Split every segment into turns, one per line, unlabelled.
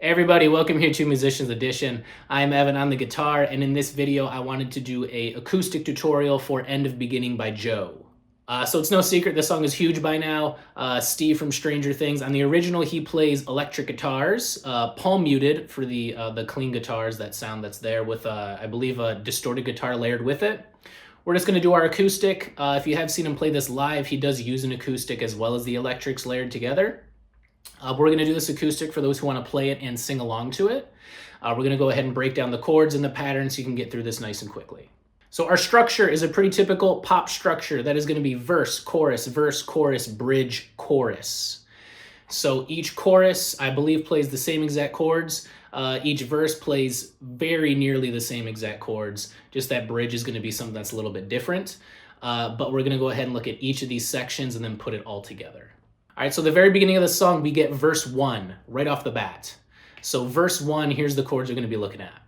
Hey everybody, welcome here to Musicians Edition. I'm Evan on the guitar, and in this video I wanted to do a acoustic tutorial for End of Beginning by Joe. So it's no secret, this song is huge by now. Steve from Stranger Things. On the original, he plays electric guitars, palm muted for the clean guitars, that sound that's there, with, I believe, a distorted guitar layered with it. We're just going to do our acoustic. If you have seen him play this live, he does use an acoustic as well as the electrics layered together. We're going to do this acoustic for those who want to play it and sing along to it. We're going to go ahead and break down the chords and the patterns so you can get through this nice and quickly. So our structure is a pretty typical pop structure. That is going to be verse, chorus, bridge, chorus. So each chorus, I believe, plays the same exact chords. Each verse plays very nearly the same exact chords. Just that bridge is going to be something that's a little bit different. But we're going to go ahead and look at each of these sections and then put it all together. All right, so the very beginning of the song, we get verse 1 right off the bat. So verse 1, here's the chords we're going to be looking at.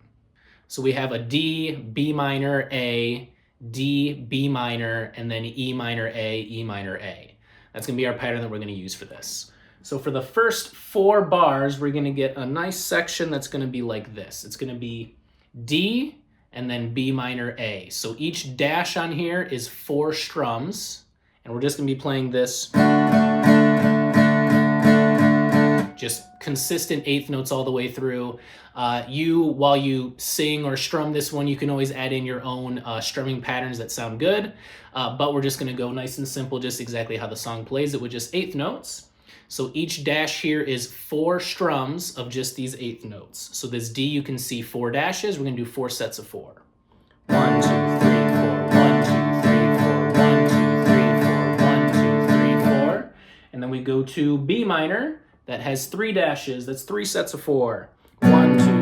So we have a D, B minor, A, D, B minor, and then E minor, A, E minor, A. That's going to be our pattern that we're going to use for this. So for the first 4 bars, we're going to get a nice section that's going to be like this. It's going to be D and then B minor, A. So each dash on here is 4 strums, and we're just going to be playing this. Just consistent eighth notes all the way through. While you sing or strum this one, you can always add in your own strumming patterns that sound good. But we're just going to go nice and simple, just exactly how the song plays it with just eighth notes. So each dash here is 4 strums of just these eighth notes. So this D, you can see 4 dashes. We're going to do 4 sets of 4. 1, 2, 3, 4. 1, 2, 3, 4. 1, 2, 3, 4. 1, 2, 3, 4. And then we go to B minor. That has 3 dashes. That's 3 sets of 4. 1, 2, 3, 4.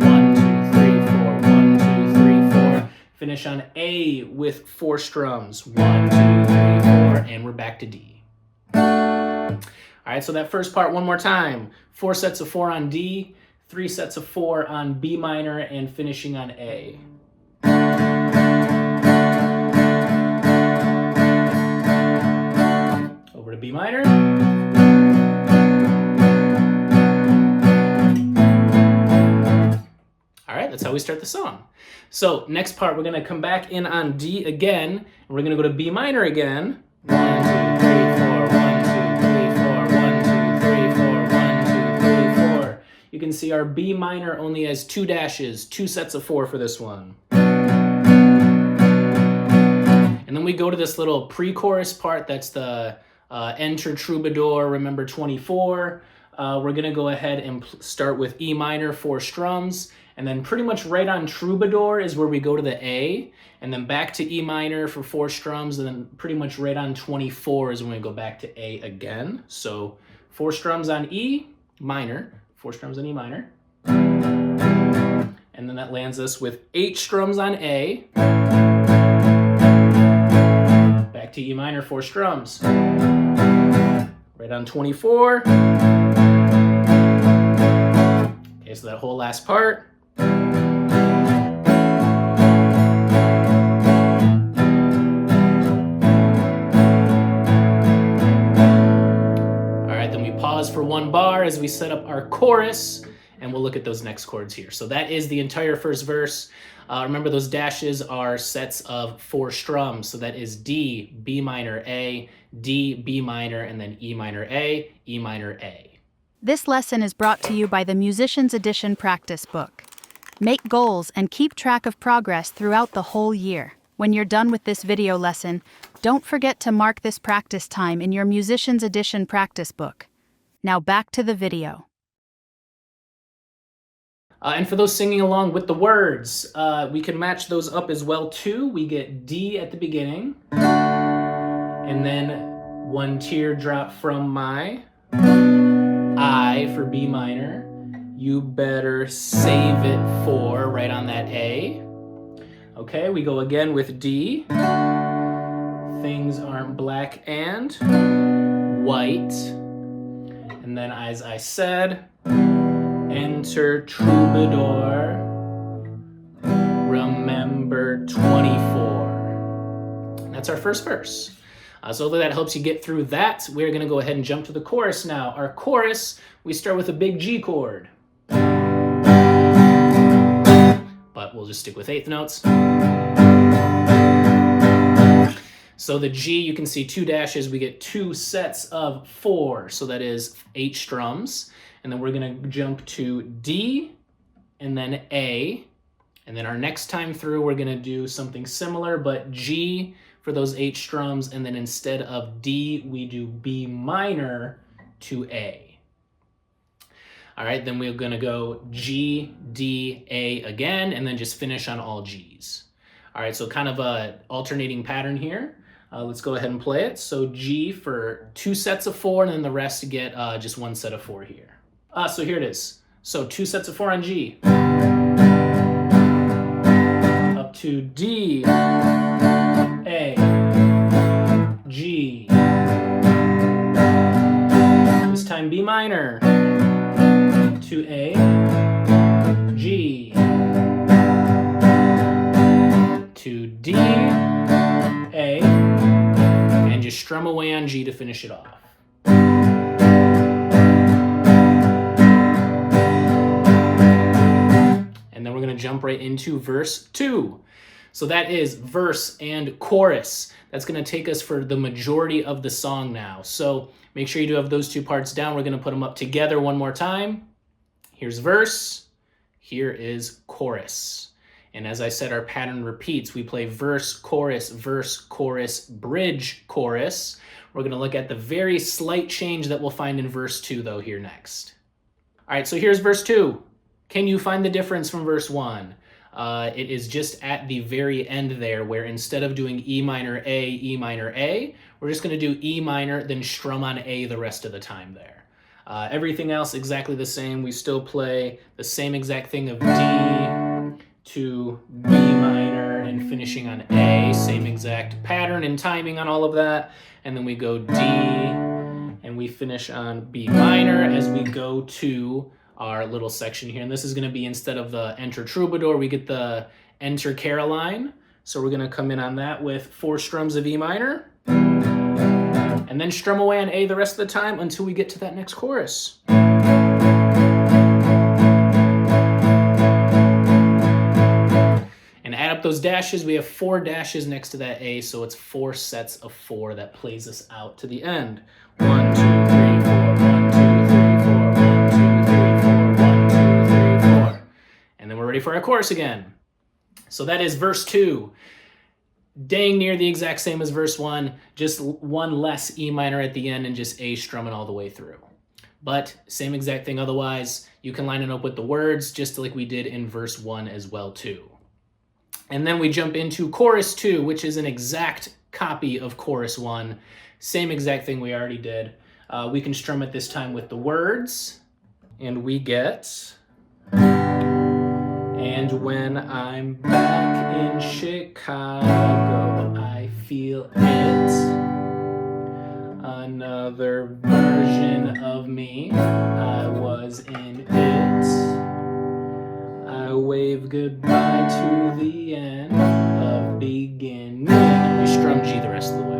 1, 2, 3, 4. 1, 2, 3, 4. Finish on A with 4 strums. 1, 2, 3, 4. And we're back to D. All right, so that first part one more time. 4 sets of 4 on D, 3 sets of 4 on B minor, and finishing on A. Over to B minor. That's how we start the song. So next part, we're going to come back in on D again, and we're going to go to B minor again. 1, 2, 3, 4, 1, 2, 3, 4, 1, 2, 3, 4, 1, 2, 3, 4. You can see our B minor only has 2 dashes, 2 sets of 4 for this one. And then we go to this little pre-chorus part. That's the Enter Troubadour, Remember 24. We're going to go ahead and start with E minor, 4 strums. And then pretty much right on Troubadour is where we go to the A, and then back to E minor for 4 strums, and then pretty much right on 24 is when we go back to A again. So 4 strums on E minor, 4 strums on E minor. And then that lands us with 8 strums on A. Back to E minor, 4 strums. Right on 24. Okay, so that whole last part. Pause for 1 bar as we set up our chorus, and we'll look at those next chords here. So that is the entire first verse. Remember, those dashes are sets of 4 strums. So that is D, B minor, A, D, B minor, and then E minor, A, E minor, A.
This lesson is brought to you by the Musicians Edition practice book. Make goals and keep track of progress throughout the whole year. When you're done with this video lesson, don't forget to mark this practice time in your Musicians Edition practice book. Now back to the video.
And for those singing along with the words, we can match those up as well too. We get D at the beginning, and then 1 teardrop from my I for B minor. You better save it for right on that A. Okay, we go again with D. Things aren't black and white. And then, as I said, Enter Troubadour, Remember 24. That's our first verse. So hopefully that helps you get through that. We're going to go ahead and jump to the chorus now. Our chorus, we start with a big G chord. but we'll just stick with eighth notes. So the G, you can see 2 dashes, we get 2 sets of 4, so that is 8 strums. And then we're gonna jump to D, and then A, and then our next time through, we're gonna do something similar, but G for those 8 strums, and then instead of D, we do B minor to A. All right, then we're gonna go G, D, A again, and then just finish on all Gs. All right, so kind of a alternating pattern here. Let's go ahead and play it. So G for 2 sets of 4, and then the rest get just 1 set of 4 here. So here it is. So 2 sets of 4 on G. Up to D, A, G. This time B minor to A, G, to D, A, and just strum away on G to finish it off. And then we're going to jump right into verse 2. So that is verse and chorus. That's going to take us for the majority of the song now. So make sure you do have those 2 parts down. We're going to put them up together one more time. Here's verse, here is chorus. And as I said, our pattern repeats. We play verse, chorus, bridge, chorus. We're gonna look at the very slight change that we'll find in verse 2 though here next. All right, so here's verse 2. Can you find the difference from verse 1? It is just at the very end there where instead of doing E minor, A, we're just gonna do E minor, then strum on A the rest of the time there. Everything else exactly the same. We still play the same exact thing of D to B minor and finishing on A. Same exact pattern and timing on all of that. And then we go D and we finish on B minor as we go to our little section here. And this is going to be instead of the Enter Troubadour, we get the Enter Caroline. So we're going to come in on that with 4 strums of E minor. And then strum away on A the rest of the time until we get to that next chorus. And add up those dashes. We have 4 dashes next to that A, so it's 4 sets of 4 that plays us out to the end. 1, 2, 3, 4, 1, 2, 3, 4, 1, 2, 3, 4, 1, 2, 3, 4. And then we're ready for our chorus again. So that is verse 2. Dang near the exact same as verse 1, just 1 less E minor at the end and just A strumming all the way through. But same exact thing otherwise. You can line it up with the words just like we did in verse 1 as well too. And then we jump into chorus 2, which is an exact copy of chorus 1. Same exact thing we already did. We can strum it this time with the words, and we get... And when I'm back in Chicago, I feel it. Another version of me, I was in it. I wave goodbye to the end of beginning. And we strum G the rest of the way.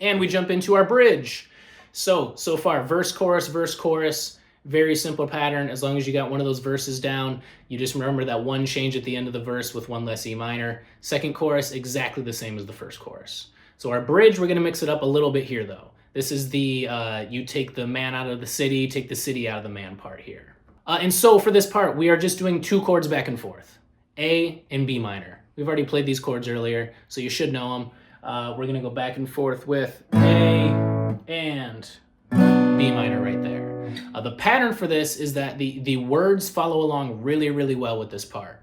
And we jump into our bridge. So far, verse, chorus, very simple pattern. As long as you got one of those verses down, you just remember that 1 change at the end of the verse with 1 less E minor. Second chorus, exactly the same as the first chorus. So our bridge, we're gonna mix it up a little bit here though. This is the, you take the man out of the city, take the city out of the man part here. And so for this part, we are just doing 2 chords back and forth, A and B minor. We've already played these chords earlier, so you should know them. We're gonna go back and forth with A and B minor right there. The pattern for this is that the words follow along really, really well with this part.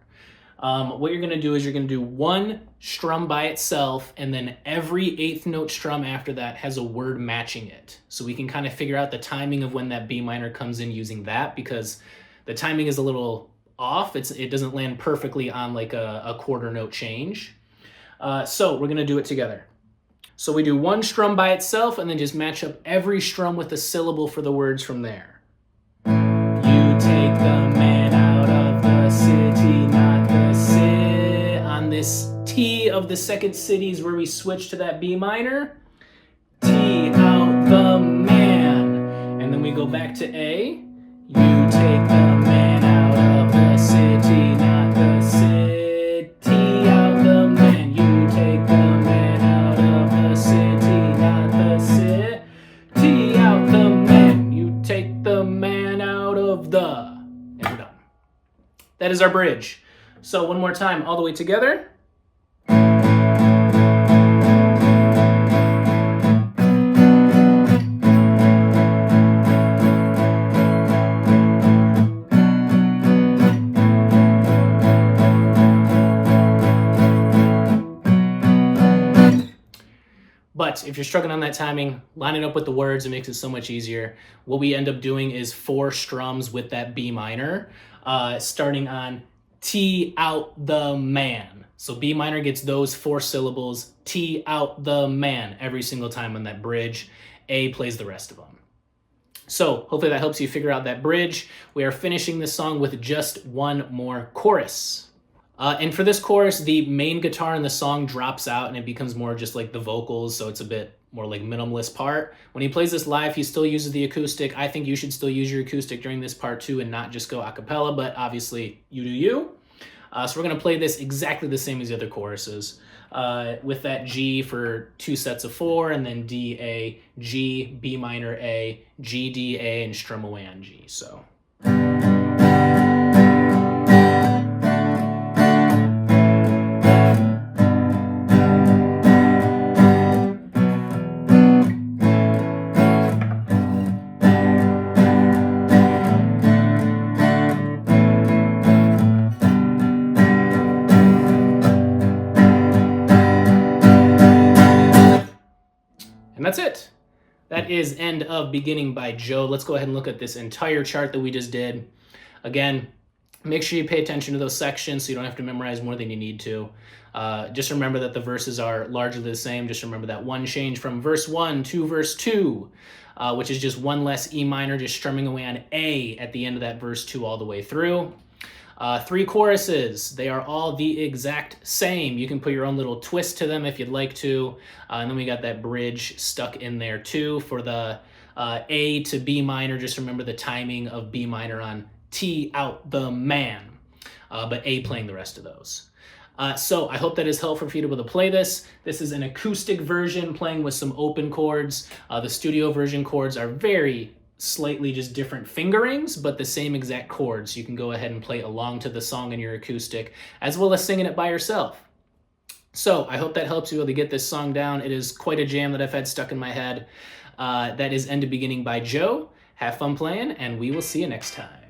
What you're gonna do is you're gonna do 1 strum by itself, and then every 8th note strum after that has a word matching it. So we can kind of figure out the timing of when that B minor comes in using that, because the timing is a little off. It doesn't land perfectly on like a quarter note change. So we're gonna do it together. So we do 1 strum by itself and then just match up every strum with a syllable for the words from there. You take the man out of the city, not the city. On this T of the second city is where we switch to that B minor. T out the man. And then we go back to A. You take the man out of the city, not the city. Out the man. You take the man out of the city, not the city. Out the man. You take the man out of the. And we're done. That is our bridge. So one more time, all the way together. But if you're struggling on that timing, line it up with the words, it makes it so much easier. What we end up doing is 4 strums with that B minor, starting on T out the man. So B minor gets those 4 syllables, T out the man, every single time on that bridge. A plays the rest of them. So hopefully that helps you figure out that bridge. We are finishing this song with just one more chorus. And for this chorus, the main guitar in the song drops out and it becomes more just like the vocals, so it's a bit more like minimalist part. When he plays this live, he still uses the acoustic. I think you should still use your acoustic during this part too and not just go a cappella, but obviously you do you. So we're gonna play this exactly the same as the other choruses. With that G for 2 sets of 4, and then D, A, G, B minor, A, G, D, A, and strum away on G, so. And that's it. That is End of Beginning by Joe. Let's go ahead and look at this entire chart that we just did. Again, make sure you pay attention to those sections so you don't have to memorize more than you need to. Just remember that the verses are largely the same. Just remember that one change from verse 1 to verse 2, which is just 1 less E minor, just strumming away on A at the end of that verse 2 all the way through. 3 choruses, they are all the exact same. You can put your own little twist to them if you'd like to. And then we got that bridge stuck in there too. For the A to B minor, just remember the timing of B minor on T out the man, but A playing the rest of those. So I hope that is helpful for you to be able to play this. This is an acoustic version playing with some open chords. The studio version chords are very slightly just different fingerings, but the same exact chords. You can go ahead and play along to the song in your acoustic, as well as singing it by yourself. So I hope that helps you be able to get this song down. It is quite a jam that I've had stuck in my head. That is End of Beginning by Joe. Have fun playing, and we will see you next time.